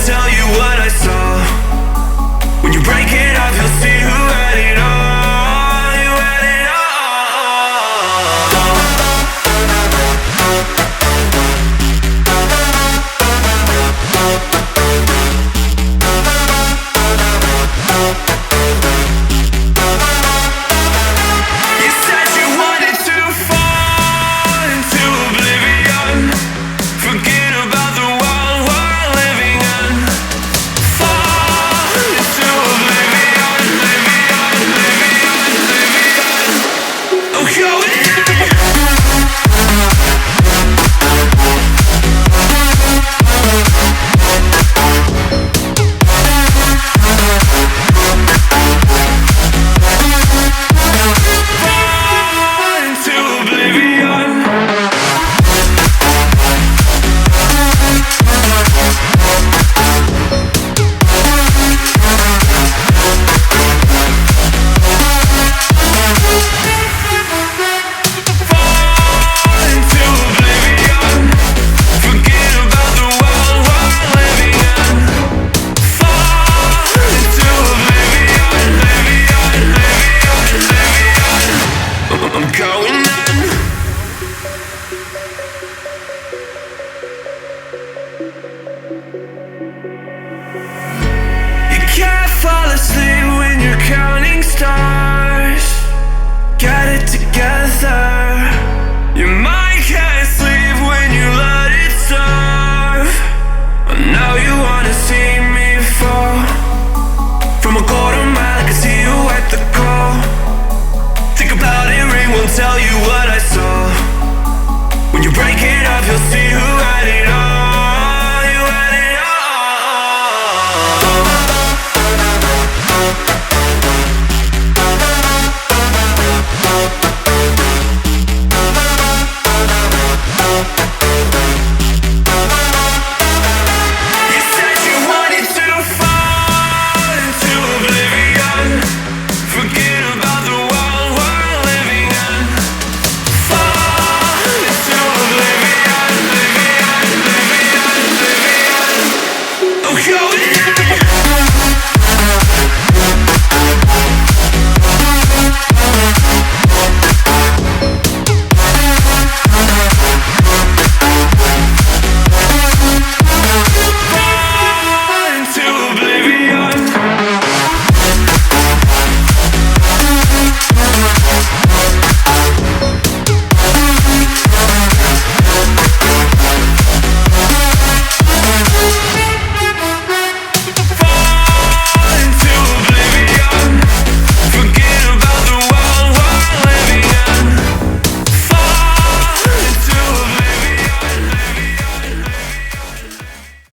tell you what I saw. When you break it off, you'll see who had it all. You had it all. You said you wanted to fall into oblivion. Forget about the world we're living in. Fall into oblivion, oblivion, oblivion, oblivion. I'm going in. Fall into oblivion. Fall into oblivion. Forget about the world we're living in. Fall into oblivion, oblivion, oblivion, oblivion. I'm going in.